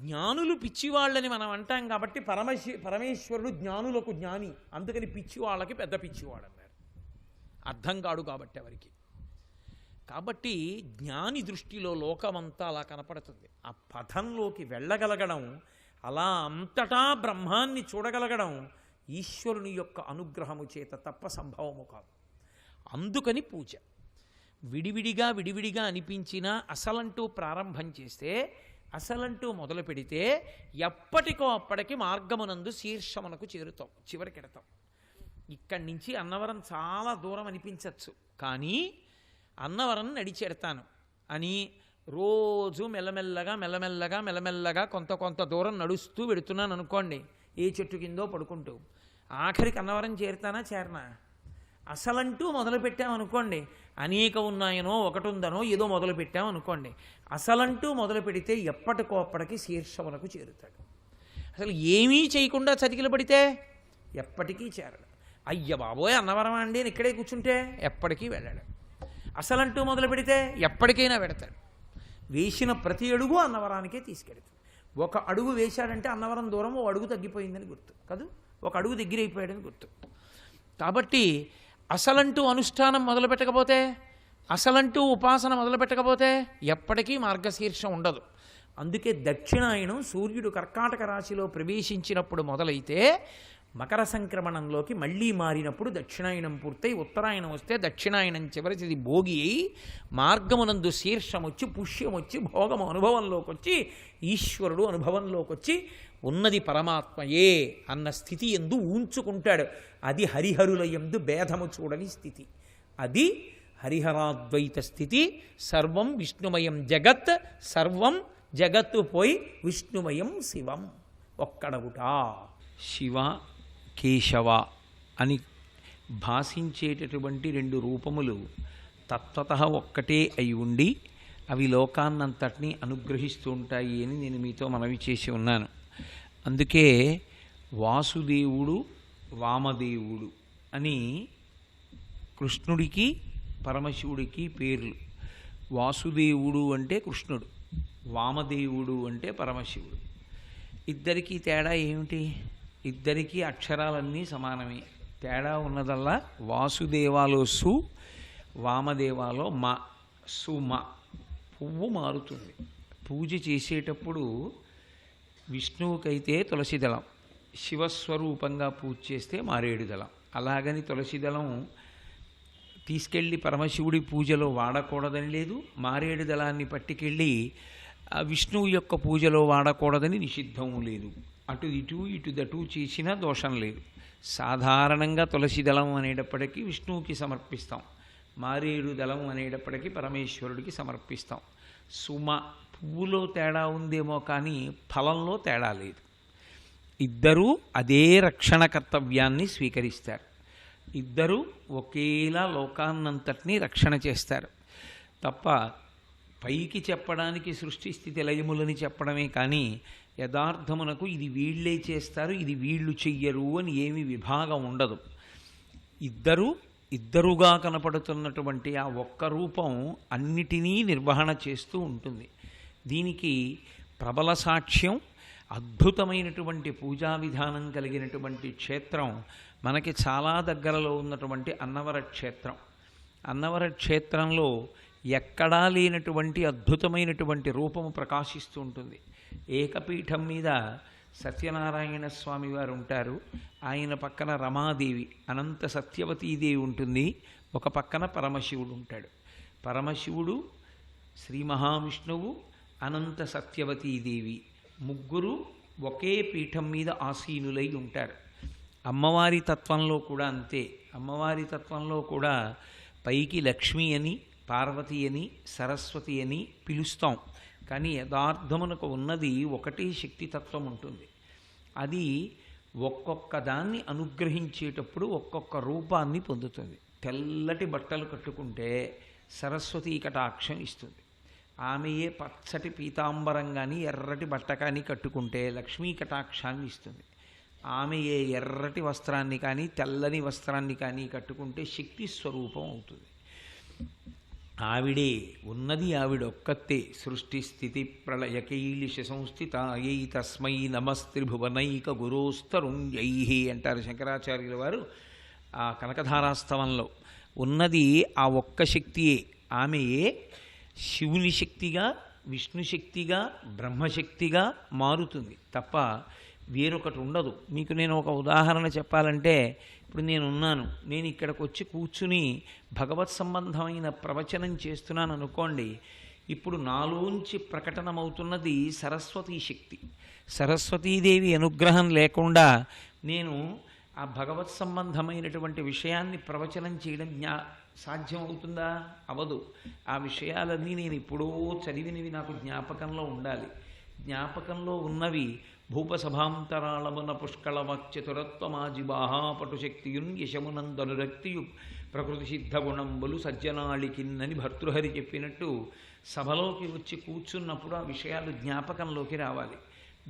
జ్ఞానులు పిచ్చివాళ్ళని మనం అంటాం కాబట్టి పరమేశ్వరుడు జ్ఞానులకు జ్ఞాని, అందుకని పిచ్చివాళ్ళకి పెద్ద పిచ్చివాడు అన్నారు. అర్థం కాడు కాబట్టి ఎవరికి. కాబట్టి జ్ఞాని దృష్టిలో లోకమంతా అలా కనపడుతుంది. ఆ పథంలోకి వెళ్ళగలగడం, అలా అంతటా బ్రహ్మాన్ని చూడగలగడం ఈశ్వరుని యొక్క అనుగ్రహము చేత తప్ప సంభవము కాదు. అందుకని పూజ విడివిడిగా అనిపించినా అసలంటూ ప్రారంభం చేస్తే, అసలంటూ మొదలు పెడితే ఎప్పటికో అప్పటికి మార్గమునందు శీర్షమునకు చేరుతాం, చివరికెడతాం. ఇక్కడి నుంచి అన్నవరం చాలా దూరం అనిపించవచ్చు, కానీ అన్నవరం నడిచెడతాను అని రోజు మెల్లమెల్లగా కొంత దూరం నడుస్తూ పెడుతున్నాను అనుకోండి, ఏ చెట్టు కిందో పడుకుంటూ, ఆఖరికి అన్నవరం చేరనా? అసలంటూ మొదలు పెట్టామనుకోండి, అనేక ఉన్నాయనో ఒకటి ఉందనో ఏదో మొదలు పెట్టామనుకోండి, అసలంటూ మొదలు పెడితే ఎప్పటికో అప్పటికి శీర్షమునకు చేరుతాడు. అసలు ఏమీ చేయకుండా చతికిల పడితే ఎప్పటికీ చేరడు. అయ్య బాబోయ్ అన్నవరం అండి అని ఇక్కడే కూర్చుంటే ఎప్పటికీ వెళ్ళాడు. అసలంటూ మొదలు పెడితే ఎప్పటికైనా పెడతాడు. వేసిన ప్రతి అడుగు అన్నవరానికే తీసుకెళ్తాడు. ఒక అడుగు వేశాడంటే అన్నవరం దూరం ఓ అడుగు తగ్గిపోయిందని గుర్తు కాదు, ఒక అడుగు దగ్గరైపోయాడని గుర్తు. కాబట్టి అసలంటూ అనుష్ఠానం మొదలు పెట్టకపోతే, అసలంటూ ఉపాసన మొదలు పెట్టకపోతే ఎప్పటికీ మార్గశీర్షం ఉండదు. అందుకే దక్షిణాయనం సూర్యుడు కర్కాటక రాశిలో ప్రవేశించినప్పుడు మొదలైతే మకర సంక్రమణంలోకి మళ్ళీ మారినప్పుడు దక్షిణాయనం పూర్తయి ఉత్తరాయణం వస్తే దక్షిణాయనం చివరిది భోగి అయి మార్గమునందు శీర్షం వచ్చి పుష్యం వచ్చి భోగము అనుభవంలోకి వచ్చి ఈశ్వరుడు అనుభవంలోకి వచ్చి ఉన్నది పరమాత్మయే అన్న స్థితి ఎందు ఊంచుకుంటాడు. అది హరిహరుల యందు భేదము చూడని స్థితి, అది హరిహరాద్వైత స్థితి. సర్వం విష్ణుమయం జగత్, సర్వం జగత్తు పోయి విష్ణుమయం శివం ఒక్కడగుట. శివ కేశవ అని భాషించేటటువంటి రెండు రూపములు తత్వతః ఒక్కటే అయి ఉండి అవి లోకాన్నంతటినీ అనుగ్రహిస్తూ ఉంటాయి అని నేను మీతో మనవి చేసి ఉన్నాను. అందుకే వాసుదేవుడు వామదేవుడు అని కృష్ణుడికి పరమశివుడికి పేర్లు. వాసుదేవుడు అంటే కృష్ణుడు, వామదేవుడు అంటే పరమశివుడు. ఇద్దరికీ తేడా ఏమిటి? ఇద్దరికీ అక్షరాలన్నీ సమానమే. తేడా ఉన్నదల్లా వాసుదేవాలో సు, వామదేవాలో మ. సుమ పువ్వు మారుతుంది. పూజ చేసేటప్పుడు విష్ణువుకైతే తులసి దళం, శివస్వరూపంగా పూజ చేస్తే మారేడు దళం. అలాగని తులసి దళం తీసుకెళ్ళి పరమశివుడి పూజలో వాడకూడదని లేదు, మారేడు దళాన్ని పట్టుకెళ్ళి విష్ణువు యొక్క పూజలో వాడకూడదని నిషిద్ధము లేదు. అటు దటు చేసినా దోషం లేదు. సాధారణంగా తులసి దళం అనేటప్పటికీ విష్ణువుకి సమర్పిస్తాం, మారేడు దళం అనేటప్పటికీ పరమేశ్వరుడికి సమర్పిస్తాం. సుమ పువ్వులో తేడా ఉందేమో కానీ ఫలంలో తేడా లేదు. ఇద్దరూ అదే రక్షణ కర్తవ్యాన్ని స్వీకరిస్తారు. ఇద్దరూ ఒకేలా లోకాన్నంతటినీ రక్షణ చేస్తారు తప్ప పైకి చెప్పడానికి సృష్టి స్థితి లయములని చెప్పడమే కానీ యథార్థమునకు ఇది వీళ్ళే చేస్తారు, ఇది వీళ్ళు చెయ్యరు అని ఏమి విభాగం ఉండదు. ఇద్దరుగా కనపడుతున్నటువంటి ఆ ఒక్క రూపం అన్నిటినీ నిర్వహణ చేస్తూ ఉంటుంది. దీనికి ప్రబల సాక్ష్యం అద్భుతమైనటువంటి పూజా విధానం కలిగినటువంటి క్షేత్రం మనకి చాలా దగ్గరలో ఉన్నటువంటి అన్నవర క్షేత్రం. అన్నవర క్షేత్రంలో ఎక్కడా లేనటువంటి అద్భుతమైనటువంటి రూపము ప్రకాశిస్తూ ఉంటుంది. ఏకపీఠం మీద సత్యనారాయణ స్వామి వారు ఉంటారు, ఆయన పక్కన రమాదేవి అనంత సత్యవతీదేవి ఉంటుంది, ఒక పక్కన పరమశివుడు ఉంటాడు. పరమశివుడు, శ్రీ మహావిష్ణువు, అనంత సత్యవతీదేవి ముగ్గురు ఒకే పీఠం మీద ఆసీనులై ఉంటారు. అమ్మవారి తత్వంలో కూడా అంతే. అమ్మవారి తత్వంలో కూడా పైకి లక్ష్మి అని, పార్వతి అని, సరస్వతి అని పిలుస్తాం, కానీ యథార్థమునకు ఉన్నది ఒకటే శక్తితత్వం ఉంటుంది. అది ఒక్కొక్క దాన్ని అనుగ్రహించేటప్పుడు ఒక్కొక్క రూపాన్ని పొందుతుంది. తెల్లటి బట్టలు కట్టుకుంటే సరస్వతీ కటాక్షం ఇస్తుంది. ఆమెయే పచ్చటి పీతాంబరం కానీ ఎర్రటి బట్ట కానీ కట్టుకుంటే లక్ష్మీ కటాక్షాన్ని ఇస్తుంది. ఆమె ఏ ఎర్రటి వస్త్రాన్ని కానీ తెల్లని వస్త్రాన్ని కానీ కట్టుకుంటే శక్తి స్వరూపం అవుతుంది. ఆవిడే ఉన్నది, ఆవిడొక్కతే. సృష్టి స్థితి ప్రళయకైలిష సంస్థితాయై తస్మై నమస్త్రిభువనైక గురోస్తరుణ్యై అంటారు శంకరాచార్యుల వారు ఆ కనకధారాస్తవంలో. ఉన్నది ఆ ఒక్క శక్తియే. ఆమెయే శివుని శక్తిగా, విష్ణు శక్తిగా, బ్రహ్మశక్తిగా మారుతుంది తప్ప వేరొకటి ఉండదు. మీకు నేను ఒక ఉదాహరణ చెప్పాలంటే, ఇప్పుడు నేనున్నాను, నేను ఇక్కడికి వచ్చి కూర్చుని భగవత్ సంబంధమైన ప్రవచనం చేస్తున్నాను అనుకోండి. ఇప్పుడు నాలోంచి ప్రకటనమవుతున్నది సరస్వతీ శక్తి. సరస్వతీదేవి అనుగ్రహం లేకుండా నేను ఆ భగవత్ సంబంధమైనటువంటి విషయాన్ని ప్రవచనం చేయడం సాధ్యం అవుతుందా? అవదు. ఆ విషయాలన్నీ నేను ఎప్పుడో చదివినవి నాకు జ్ఞాపకంలో ఉండాలి. జ్ఞాపకంలో ఉన్నవి భూపసభాంతరాళమున పుష్కళవాక్చతురత్వమాజిబాహా పటుశక్తియున్ యశమునందనురక్తియు ప్రకృతి సిద్ధ గుణంబులు సజ్జనాళికిన్నని భర్తృహరి చెప్పినట్టు సభలోకి వచ్చి కూర్చున్నప్పుడు ఆ విషయాలు జ్ఞాపకంలోకి రావాలి.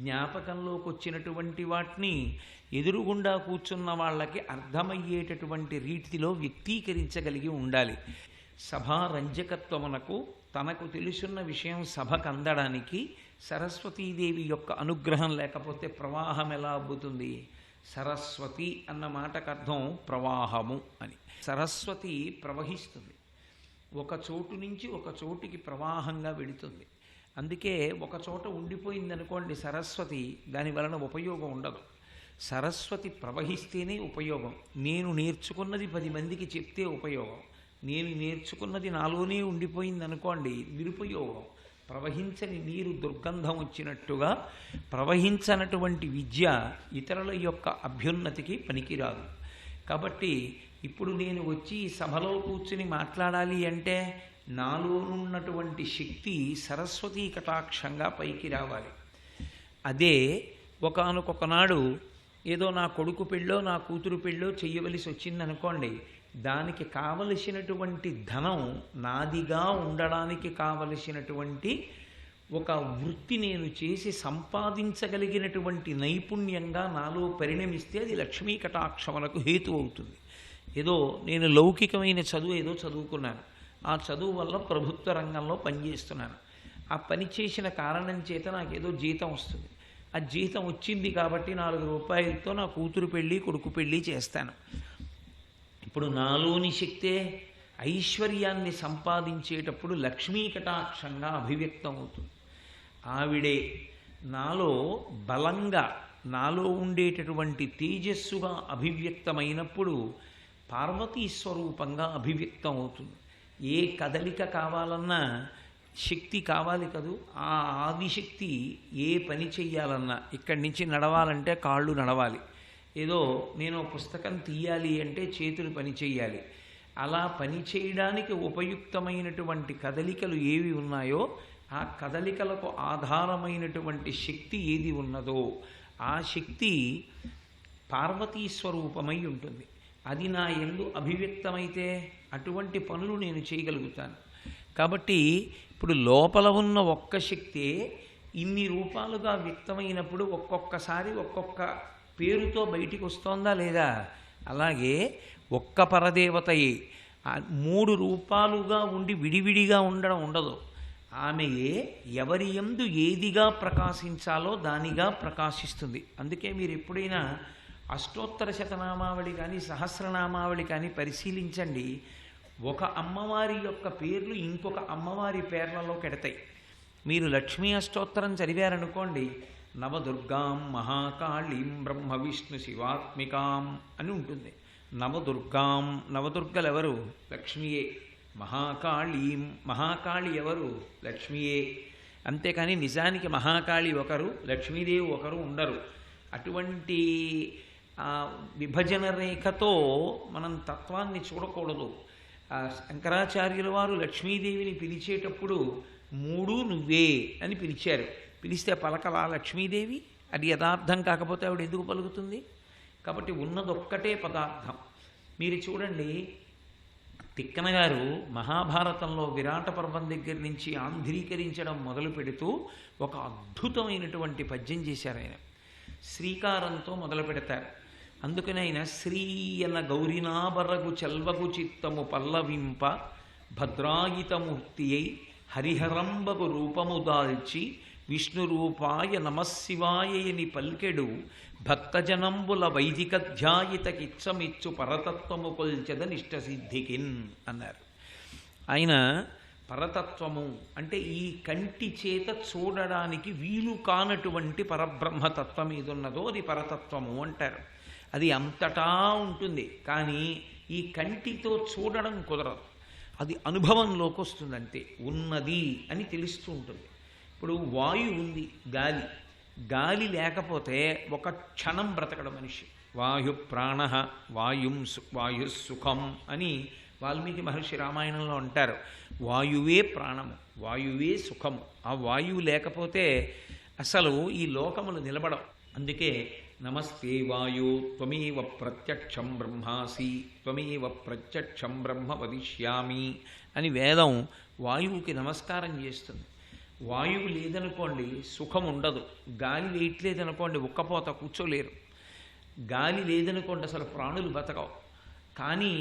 జ్ఞాపకంలోకి వచ్చినటువంటి వాటిని ఎదురుగుండా కూర్చున్న వాళ్ళకి అర్థమయ్యేటటువంటి రీతిలో వ్యక్తీకరించగలిగి ఉండాలి. సభా రంజకత్వమునకు తనకు తెలుసున్న విషయం సభకు అందడానికి సరస్వతీదేవి యొక్క అనుగ్రహం లేకపోతే ప్రవాహం ఎలా అబ్బుతుంది? సరస్వతి అన్న మాటకు అర్థం ప్రవాహము అని. సరస్వతి ప్రవహిస్తుంది, ఒక చోటు నుంచి ఒక చోటికి ప్రవాహంగా వెళుతుంది. అందుకే ఒక చోట ఉండిపోయిందనుకోండి సరస్వతి, దాని వలన ఉపయోగం ఉండదు. సరస్వతి ప్రవహిస్తేనే ఉపయోగం. నేను నేర్చుకున్నది 10 మందికి చెప్తే ఉపయోగం. నేను నేర్చుకున్నది నాలోనే ఉండిపోయిందనుకోండి నిరుపయోగం. ప్రవహించని నీరు దుర్గంధం వచ్చినట్టుగా ప్రవహించనటువంటి విద్య ఇతరుల యొక్క అభ్యున్నతికి పనికిరాదు. కాబట్టి ఇప్పుడు నేను వచ్చి సభలో కూర్చుని మాట్లాడాలి అంటే నాలోనున్నటువంటి శక్తి సరస్వతీ కటాక్షంగా పైకి రావాలి. అదే ఒకానొకనాడు ఏదో నా కొడుకు పెళ్ళో నా కూతురు పెళ్ళో చెయ్యవలసి వచ్చిందనుకోండి, దానికి కావలసినటువంటి ధనం నాదిగా ఉండడానికి కావలసినటువంటి ఒక వృత్తి నేను చేసి సంపాదించగలిగినటువంటి నైపుణ్యంగా నాలో పరిణమిస్తే అది లక్ష్మీ కటాక్షములకు హేతు అవుతుంది. ఏదో నేను లౌకికమైన చదువు ఏదో చదువుకున్నాను, ఆ చదువు వల్ల ప్రభుత్వ రంగంలో పనిచేస్తున్నాను. ఆ పని చేసిన కారణం చేత నాకేదో జీతం వస్తుంది. ఆ జీతం వచ్చింది కాబట్టి 4 రూపాయలతో నా కూతురు పెళ్ళి కొడుకు పెళ్ళి చేస్తాను. ఇప్పుడు నాలోని శక్తే ఐశ్వర్యాన్ని సంపాదించేటప్పుడు లక్ష్మీ కటాక్షంగా అభివ్యక్తం అవుతుంది. ఆవిడే నాలో బలంగా, నాలో ఉండేటటువంటి తేజస్సుగా అభివ్యక్తమైనప్పుడు పార్వతీ స్వరూపంగా అభివ్యక్తం అవుతుంది. ఏ కదలిక కావాలన్నా శక్తి కావాలి కదూ. ఆ ఆదిశక్తి ఏ పని చెయ్యాలన్నా, ఇక్కడి నుంచి నడవాలంటే కాళ్ళు నడవాలి, ఏదో నేను పుస్తకం తీయాలి అంటే చేతులు పని చెయ్యాలి. అలా పని చేయడానికి ఉపయుక్తమైనటువంటి కదలికలు ఏవి ఉన్నాయో ఆ కదలికలకు ఆధారమైనటువంటి శక్తి ఏది ఉన్నదో ఆ శక్తి పార్వతీ స్వరూపమై ఉంటుంది. అది నా యందు అభివ్యక్తమైతే అటువంటి పనులు నేను చేయగలుగుతాను. కాబట్టి ఇప్పుడు లోపల ఉన్న ఒక్క శక్తే ఇన్ని రూపాలుగా వ్యక్తమైనప్పుడు ఒక్కొక్కసారి ఒక్కొక్క పేరుతో బయటికి వస్తోందా లేదా? అలాగే ఒక్క పరదేవతయే 3 రూపాలుగా ఉండి విడివిడిగా ఉండడం ఉండదు. ఆమెయే ఎవరి యందు ఏదిగా ప్రకాశించాలో దానిగా ప్రకాశిస్తుంది. అందుకే మీరు ఎప్పుడైనా అష్టోత్తర శతనామావళి కానీ సహస్రనామావళి కానీ పరిశీలించండి, ఒక అమ్మవారి యొక్క పేర్లు ఇంకొక అమ్మవారి పేర్లలో కెడతాయి. మీరు లక్ష్మీ అష్టోత్తరం చదివారనుకోండి, నవదుర్గాం మహాకాళీం బ్రహ్మ విష్ణు శివాత్మికాం అని ఉంటుంది. నవదుర్గాం, నవదుర్గలు ఎవరు? లక్ష్మియే. మహాకాళీం, మహాకాళి ఎవరు? లక్ష్మియే. అంతేకాని నిజానికి మహాకాళి ఒకరు, లక్ష్మీదేవి ఒకరు ఉండరు. అటువంటి విభజన రేఖతో మనం తత్వాన్ని చూడకూడదు. శంకరాచార్యుల వారు లక్ష్మీదేవిని పిలిచేటప్పుడు 3 నువ్వే అని పిలిచారు. పిలిస్తే పలకలా లక్ష్మీదేవి? అది యథార్థం కాకపోతే ఆవిడ ఎందుకు పలుకుతుంది? కాబట్టి ఉన్నదొక్కటే పదార్థం. మీరు చూడండి, తిక్కన గారు మహాభారతంలో విరాట పర్వం దగ్గర నుంచి ఆంధ్రీకరించడం మొదలు పెడుతూ ఒక అద్భుతమైనటువంటి పద్యం చేశారు ఆయన. శ్రీకారంతో మొదలు పెడతారు. అందుకని ఆయన శ్రీయన గౌరినాబరగు చెల్వగు చిత్తము పల్లవింప భద్రాయితమూర్తి అయి హరిహరంబగు రూపము దాల్చి విష్ణు రూపాయ నమశివాయని పల్కెడు భక్తజనంబుల వైదికధ్యాయితకిచ్చమిచ్చు పరతత్వము కొల్చెద నిష్టసిద్ధికిన్ అన్నారు. ఆయన పరతత్వము అంటే ఈ కంటి చేత చూడడానికి వీలు కానటువంటి పరబ్రహ్మతత్వం ఏదున్నదో అది పరతత్వము అంటారు. అది అంతటా ఉంటుంది, కానీ ఈ కంటితో చూడడం కుదరదు. అది అనుభవంలోకి వస్తుందంతే, ఉన్నది అని తెలుస్తూ ఉంటుంది. ఇప్పుడు వాయు ఉంది, గాలి. గాలి లేకపోతే ఒక క్షణం బ్రతకడం మనిషి. వాయు ప్రాణ వాయు సుఖం అని వాల్మీకి మహర్షి రామాయణంలో అంటారు. వాయువే ప్రాణము, వాయువే సుఖము. ఆ వాయువు లేకపోతే అసలు ఈ లోకములు నిలబడం. అందుకే నమస్తే వాయు త్వమేవ ప్రత్యక్షం బ్రహ్మాసి త్వమేవ ప్రత్యక్షం బ్రహ్మ వదిష్యామి అని వేదం వాయువుకి నమస్కారం చేస్తుంది. వాయువు లేదనుకోండి సుఖం ఉండదు. గాలి వేయట్లేదనుకోండి ఉక్కపోత కూర్చోలేరు. గాలి లేదనుకోండి అసలు ప్రాణులు బతకవు. కానీ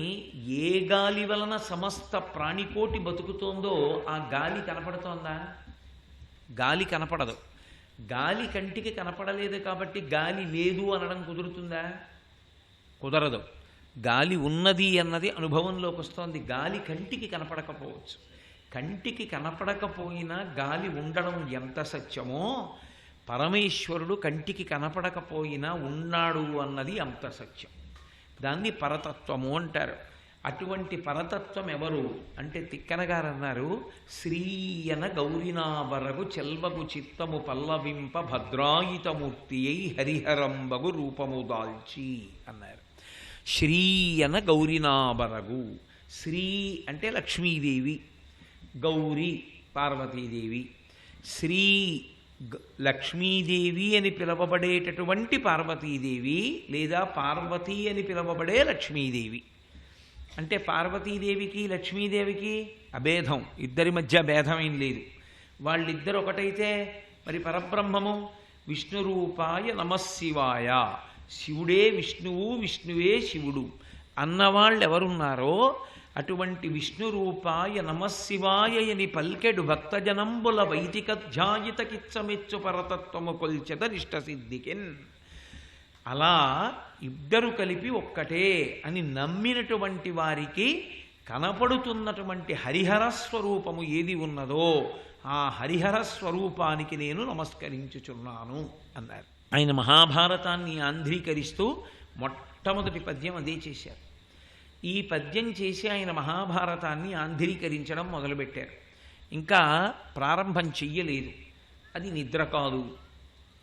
ఏ గాలి వలన సమస్త ప్రాణికోటి బతుకుతోందో ఆ గాలి కనపడుతోందా? గాలి కనపడదు. గాలి కంటికి కనపడలేదు కాబట్టి గాలి లేదు అనడం కుదురుతుందా? కుదరదు. గాలి ఉన్నది అన్నది అనుభవంలోకి వస్తోంది. గాలి కంటికి కనపడకపోవచ్చు. కంటికి కనపడకపోయినా గాలి ఉండడం ఎంత సత్యమో పరమేశ్వరుడు కంటికి కనపడకపోయినా ఉన్నాడు అన్నది అంత సత్యం. దాన్ని పరతత్వము అంటారు. అటువంటి పరతత్వం ఎవరు అంటే తిక్కనగారు అన్నారు, శ్రీయన గౌరినాబరగు చెల్వగు చిత్తము పల్లవింప భద్రాయితమూర్తి అయి హరిహరంబగు రూపము దాల్చి అన్నారు. శ్రీయన గౌరినాబరగు. శ్రీ అంటే లక్ష్మీదేవి, గౌరీ పార్వతీదేవి. శ్రీ లక్ష్మీదేవి అని పిలవబడేటటువంటి పార్వతీదేవి లేదా పార్వతీ అని పిలవబడే లక్ష్మీదేవి. అంటే పార్వతీదేవికి లక్ష్మీదేవికి అభేదం, ఇద్దరి మధ్య భేదం ఏం లేదు. వాళ్ళిద్దరు ఒకటైతే మరి పరబ్రహ్మము విష్ణు రూపాయ నమశివాయ, శివుడే విష్ణువు విష్ణువే శివుడు అన్నవాళ్ళు ఎవరున్నారో అటువంటి విష్ణు రూపాయ నమశివాయ అని పల్కెడు భక్తజనంబుల వైదికధ్యాయితకిచ్చమెచ్చు పరతత్వము కొల్చెద నిష్టసిద్ధికిన్. అలా ఇద్దరు కలిపి ఒక్కటే అని నమ్మినటువంటి వారికి కనపడుతున్నటువంటి హరిహర స్వరూపము ఏది ఉన్నదో ఆ హరిహర స్వరూపానికి నేను నమస్కరించుచున్నాను అన్నారు. ఆయన మహాభారతాన్ని ఆంధ్రీకరిస్తూ మొట్టమొదటి పద్యం అదే చేశారు. ఈ పద్యం చేసి ఆయన మహాభారతాన్ని ఆంధ్రీకరించడం మొదలుపెట్టారు. ఇంకా ప్రారంభం చెయ్యలేదు. అది నిద్ర కాదు,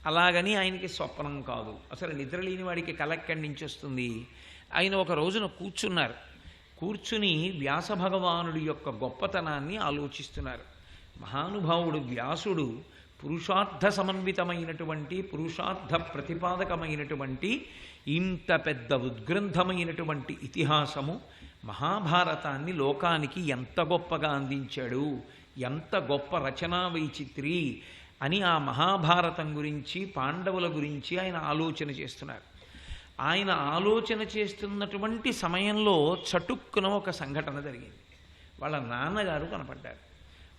అలాగని ఆయనకి స్వప్నం కాదు. అసలు నిద్ర లేని వాడికి కల ఎక్కడి నుంచి వస్తుంది? ఆయన ఒక రోజున కూర్చున్నారు. కూర్చుని వ్యాస భగవానుడి యొక్క గొప్పతనాన్ని ఆలోచిస్తున్నారు. మహానుభావుడు వ్యాసుడు పురుషార్థ సమన్వితమైనటువంటి పురుషార్థ ప్రతిపాదకమైనటువంటి ఇంత పెద్ద ఉద్గ్రంథమైనటువంటి ఇతిహాసము మహాభారతాన్ని లోకానికి ఎంత గొప్పగా అందించాడు, ఎంత గొప్ప రచనా వైచిత్రి అని ఆ మహాభారతం గురించి పాండవుల గురించి ఆయన ఆలోచన చేస్తున్నారు. ఆయన ఆలోచన చేస్తున్నటువంటి సమయంలో చటుక్కున ఒక సంఘటన జరిగింది. వాళ్ళ నాన్నగారు కనపడ్డారు.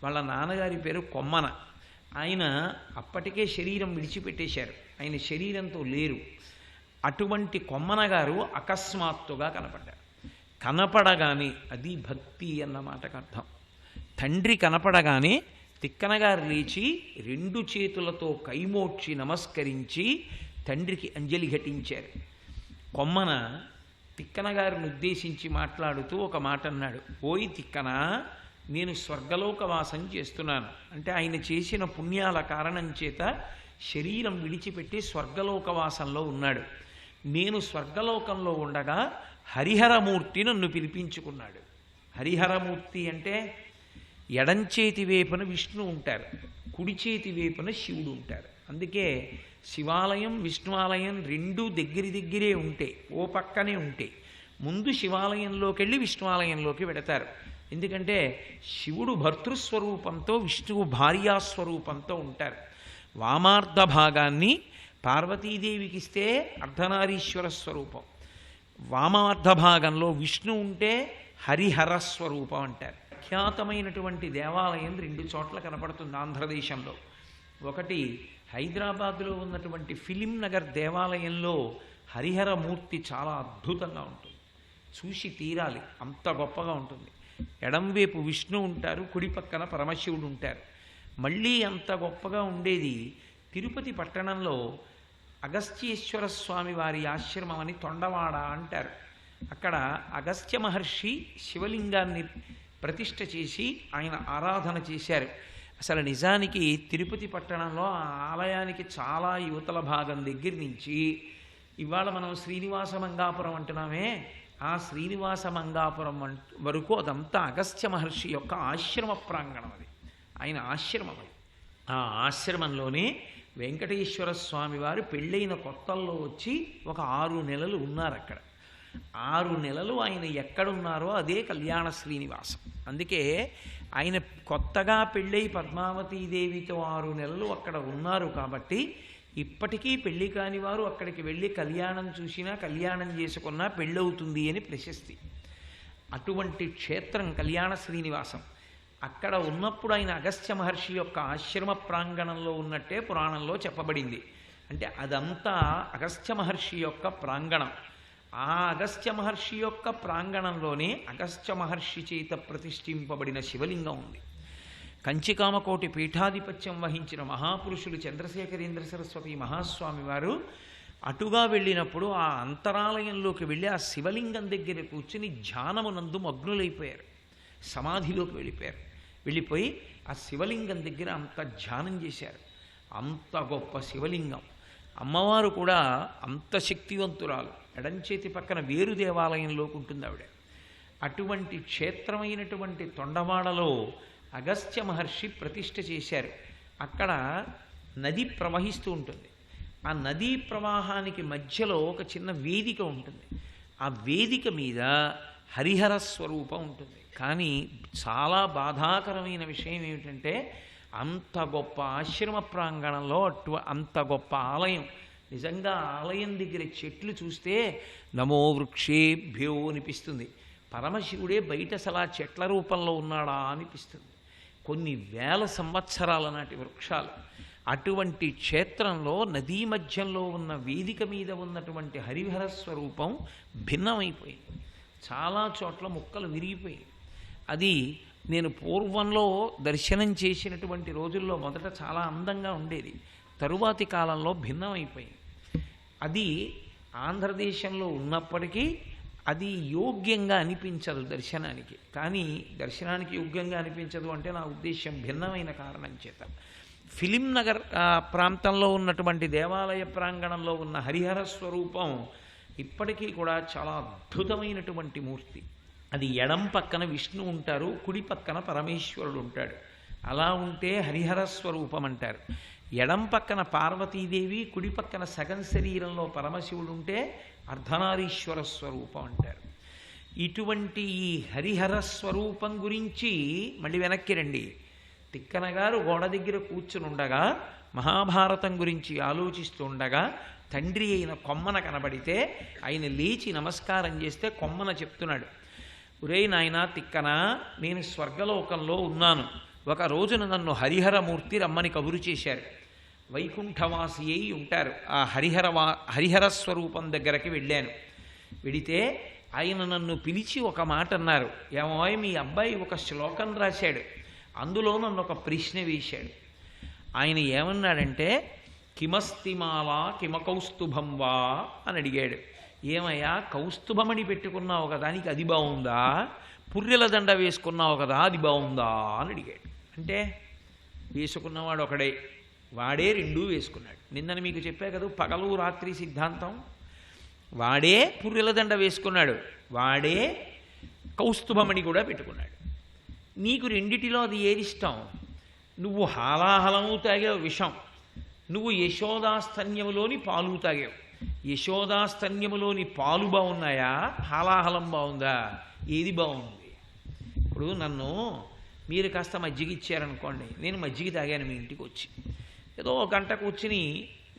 వాళ్ళ నాన్నగారి పేరు కొమ్మన. ఆయన అప్పటికే శరీరం విడిచిపెట్టేశారు, ఆయన శరీరంతో లేరు. అటువంటి కొమ్మన గారు అకస్మాత్తుగా కనపడ్డారు. కనపడగానే అది భక్తి అన్న మాటకు అర్థం. తండ్రి కనపడగానే తిక్కనగారు లేచి రెండు చేతులతో కైమోడ్చి నమస్కరించి తండ్రికి అంజలి ఘటించారు. కొమ్మన తిక్కనగారిని ఉద్దేశించి మాట్లాడుతూ ఒక మాట అన్నాడు. ఓయ్ తిక్కన, నేను స్వర్గలోకవాసం చేస్తున్నాను. అంటే ఆయన చేసిన పుణ్యాల కారణం చేత శరీరం విడిచిపెట్టి స్వర్గలోకవాసంలో ఉన్నాడు. నేను స్వర్గలోకంలో ఉండగా హరిహరమూర్తి నన్ను పిలిపించుకున్నాడు. హరిహరమూర్తి అంటే ఎడంచేతి వైపున విష్ణు ఉంటారు, కుడి చేతి వైపున శివుడు ఉంటారు. అందుకే శివాలయం విష్ణువాలయం రెండూ దగ్గరే ఉంటే, ఓ పక్కనే ఉంటే ముందు శివాలయంలోకి వెళ్ళి విష్ణువాలయంలోకి వెడతారు. ఎందుకంటే శివుడు భర్తృస్వరూపంతో విష్ణువు భార్యాస్వరూపంతో ఉంటారు. వామార్ధ భాగాన్ని పార్వతీదేవికి ఇస్తే అర్ధనారీశ్వర స్వరూపం. వామార్ధ భాగంలో విష్ణు ఉంటే హరిహర స్వరూపం అంటారు. ప్రఖ్యాతమైనటువంటి దేవాలయం 2 చోట్ల కనపడుతుంది ఆంధ్రదేశంలో. ఒకటి హైదరాబాదులో ఉన్నటువంటి ఫిలిం నగర్ దేవాలయంలో హరిహరమూర్తి చాలా అద్భుతంగా ఉంటుంది, చూసి తీరాలి, అంత గొప్పగా ఉంటుంది. ఎడంవైపు విష్ణు ఉంటారు, కుడి పక్కన పరమశివుడు ఉంటారు. మళ్ళీ అంత గొప్పగా ఉండేది తిరుపతి పట్టణంలో అగస్త్యేశ్వర స్వామి వారి ఆశ్రమం అని తొండవాడ అంటారు. అక్కడ అగస్త్య మహర్షి శివలింగాన్ని ప్రతిష్ఠ చేసి ఆయన ఆరాధన చేశారు. అసలు నిజానికి తిరుపతి పట్టణంలో ఆ ఆలయానికి చాలా యువతల భాగం దగ్గర నుంచి ఇవాళ మనం శ్రీనివాస మంగాపురం అంటున్నామే, ఆ శ్రీనివాస మంగాపురం వరకు అదంతా అగస్త్య మహర్షి యొక్క ఆశ్రమ ప్రాంగణం. అది ఆయన ఆశ్రమం. అది ఆ ఆశ్రమంలోనే వెంకటేశ్వర స్వామి వారు పెళ్ళైన కొత్తల్లో వచ్చి ఒక 6 నెలలు ఉన్నారు అక్కడ. 6 నెలలు ఆయన ఎక్కడున్నారో అదే కళ్యాణ శ్రీనివాసం. అందుకే ఆయన కొత్తగా పెళ్ళై పద్మావతీదేవితో 6 నెలలు అక్కడ ఉన్నారు కాబట్టి ఇప్పటికీ పెళ్లి కాని వారు అక్కడికి వెళ్ళి కళ్యాణం చూసినా కళ్యాణం చేసుకున్నా పెళ్ళవుతుంది అని ప్రశస్తి. అటువంటి క్షేత్రం కళ్యాణ శ్రీనివాసం. అక్కడ ఉన్నప్పుడు ఆయన అగస్త్య మహర్షి యొక్క ఆశ్రమ ప్రాంగణంలో ఉన్నట్టే పురాణంలో చెప్పబడింది. అంటే అదంతా అగస్త్య మహర్షి యొక్క ప్రాంగణం. ఆ అగస్త్య మహర్షి యొక్క ప్రాంగణంలోనే అగస్త్య మహర్షి చేత ప్రతిష్ఠింపబడిన శివలింగం ఉంది. కంచికామకోటి పీఠాధిపత్యం వహించిన మహాపురుషులు చంద్రశేఖరేంద్ర సరస్వతి మహాస్వామి వారు అటుగా వెళ్ళినప్పుడు ఆ అంతరాలయంలోకి వెళ్ళి ఆ శివలింగం దగ్గర కూర్చుని ధ్యానమునందు మగ్నులైపోయారు, సమాధిలోకి వెళ్ళిపోయి ఆ శివలింగం దగ్గర అంత ధ్యానం చేశారు. అంత గొప్ప శివలింగం. అమ్మవారు కూడా అంత శక్తివంతురాలు. ఎడంచేతి పక్కన వేరు దేవాలయంలోకి ఉంటుంది ఆవిడ. అటువంటి క్షేత్రమైనటువంటి తొండవాడలో అగస్త్య మహర్షి ప్రతిష్ఠ చేశారు. అక్కడ నది ప్రవహిస్తూ ఉంటుంది. ఆ నదీ ప్రవాహానికి మధ్యలో ఒక చిన్న వేదిక ఉంటుంది. ఆ వేదిక మీద హరిహర స్వరూపం ఉంటుంది. కానీ చాలా బాధాకరమైన విషయం ఏమిటంటే అంత గొప్ప ఆశ్రమ ప్రాంగణంలో అంత గొప్ప ఆలయం, నిజంగా ఆలయం దగ్గర చెట్లు చూస్తే నమో వృక్షేభ్యో అనిపిస్తుంది. పరమశివుడే బయట అసలు చెట్ల రూపంలో ఉన్నాడా అనిపిస్తుంది. కొన్ని వేల సంవత్సరాల నాటి వృక్షాలు. అటువంటి క్షేత్రంలో నదీ మధ్యంలో ఉన్న వేదిక మీద ఉన్నటువంటి హరిహర స్వరూపం భిన్నమైపోయింది. చాలా చోట్ల ముక్కలు విరిగిపోయాయి. అది నేను పూర్వంలో దర్శనం చేసినటువంటి రోజుల్లో మొదట చాలా అందంగా ఉండేది, తరువాతి కాలంలో భిన్నమైపోయింది. అది ఆంధ్రదేశంలో ఉన్నప్పటికీ అది యోగ్యంగా అనిపించదు దర్శనానికి. కానీ దర్శనానికి యోగ్యంగా అనిపించదు అంటే నా ఉద్దేశం భిన్నమైన కారణం చేత. ఫిలిం నగర్ ప్రాంతంలో ఉన్నటువంటి దేవాలయ ప్రాంగణంలో ఉన్న హరిహర స్వరూపం ఇప్పటికీ కూడా చాలా అద్భుతమైనటువంటి మూర్తి. అది ఎడం పక్కన విష్ణు ఉంటారు, కుడి పక్కన పరమేశ్వరుడు ఉంటాడు. అలా ఉంటే హరిహర స్వరూపం అంటారు. ఎడం పక్కన పార్వతీదేవి, కుడి పక్కన సగం శరీరంలో పరమశివుడు ఉంటే అర్ధనారీశ్వర స్వరూపం అంటారు. ఇటువంటి ఈ హరిహర స్వరూపం గురించి మళ్ళీ వెనక్కి రండి. తిక్కన గారు గోడ దగ్గర కూర్చుని ఉండగా మహాభారతం గురించి ఆలోచిస్తూ ఉండగా తండ్రి అయిన కొమ్మన కనబడితే ఆయన లేచి నమస్కారం చేస్తే కొమ్మన చెప్తున్నాడు, ఒరే నాయనా తిక్కన, నేను స్వర్గలోకంలో ఉన్నాను. ఒక రోజున నన్ను హరిహరమూర్తి రమ్మని కబురు చేశారు. వైకుంఠవాసి అయి ఉంటారు. ఆ హరిహర స్వరూపం దగ్గరికి వెళ్ళాను. వెడితే ఆయన నన్ను పిలిచి ఒక మాట అన్నారు, ఏమో మీ అబ్బాయి ఒక శ్లోకం రాశాడు, అందులో నన్ను ఒక ప్రశ్న వేశాడు. ఆయన ఏమన్నాడంటే కిమస్తిమాలా కిమకౌస్తుభం వా అని అడిగాడు. ఏమయ్యా, కౌస్తుభమణి పెట్టుకున్నావు కదా, నీకు అది బాగుందా? పుర్రెల దండ వేసుకున్నావు కదా, అది బాగుందా అని అడిగాడు. అంటే వేసుకున్నవాడు ఒకడే, వాడే 2 వేసుకున్నాడు. నిన్నని మీకు చెప్పా కదా పగలు రాత్రి సిద్ధాంతం. వాడే పుర్రెల దండ వేసుకున్నాడు, వాడే కౌస్తుభమణి కూడా పెట్టుకున్నాడు. నీకు రెండిటిలో అది ఏది ఇష్టం? నువ్వు హాలాహలము తాగావు విషం, నువ్వు యశోదాస్తన్యములోని పాలు తాగావు. యశోదాస్తన్యములోని పాలు బాగున్నాయా, హాలాహలం బాగుందా? ఏది బాగుంది? ఇప్పుడు నన్ను మీరు కాస్త మజ్జిగ ఇచ్చారనుకోండి, నేను మజ్జిగ తాగాను మీ ఇంటికి వచ్చి, ఏదో 1 గంట కూర్చుని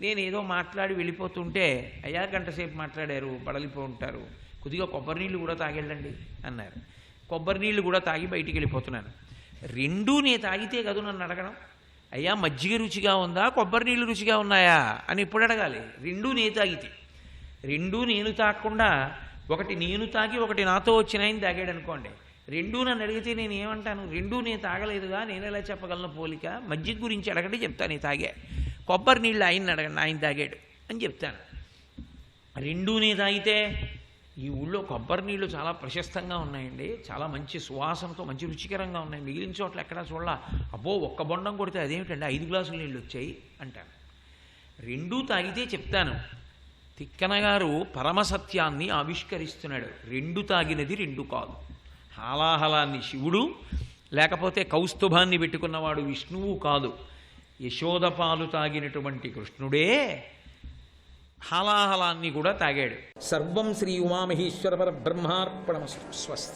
నేను ఏదో మాట్లాడి వెళ్ళిపోతుంటే, అయ్యా గంటసేపు మాట్లాడారు, బడలిపో ఉంటారు, కొద్దిగా కొబ్బరి నీళ్ళు కూడా తాగెళ్ళండి అన్నారు. కొబ్బరి నీళ్ళు కూడా తాగి బయటికి వెళ్ళిపోతున్నాను. రెండూ నేను తాగితే కదా నన్ను అడగడం, అయ్యా మజ్జిగ రుచిగా ఉందా, కొబ్బరి నీళ్ళు రుచిగా ఉన్నాయా అని ఇప్పుడు అడగాలి. రెండూ నేను తాగితే. రెండూ నేను తాగకుండా ఒకటి నేను తాగి ఒకటి నాతో వచ్చిన ఆయన తాగాడు అనుకోండి, రెండూ నన్ను అడిగితే నేను ఏమంటాను? రెండూ నేను తాగలేదుగా, నేను ఎలా చెప్పగలను పోలిక? మజ్జిగ గురించి అడగండి చెప్తాను నేను తాగా, కొబ్బరి నీళ్ళు ఆయన్ని అడగండి ఆయన తాగాడు అని చెప్తాను. రెండూ నేను తాగితే, ఈ ఊళ్ళో కొబ్బరి నీళ్ళు చాలా ప్రశస్తంగా ఉన్నాయండి, చాలా మంచి సువాసనతో మంచి రుచికరంగా ఉన్నాయి, మిగిలిన చోట్ల ఎక్కడా చూడాల, అబ్బో ఒక్క బొండం కొడితే అదేమిటండి 5 గ్లాసులు నీళ్ళు వచ్చాయి అంటాను. రెండూ తాగితే చెప్తాను. తిక్కన గారు పరమసత్యాన్ని ఆవిష్కరిస్తున్నాడు. రెండు తాగినది రెండు కాదు. హాలాహలాన్ని శివుడు, లేకపోతే కౌస్తుభాన్ని పెట్టుకున్నవాడు విష్ణువు కాదు. యశోదపాలు తాగినటువంటి కృష్ణుడే హాలాహలాన్ని కూడా తాగాడు. సర్వం శ్రీ ఉమామహేశ్వర పరబ్రహ్మార్పణమస్తు. స్వస్తి.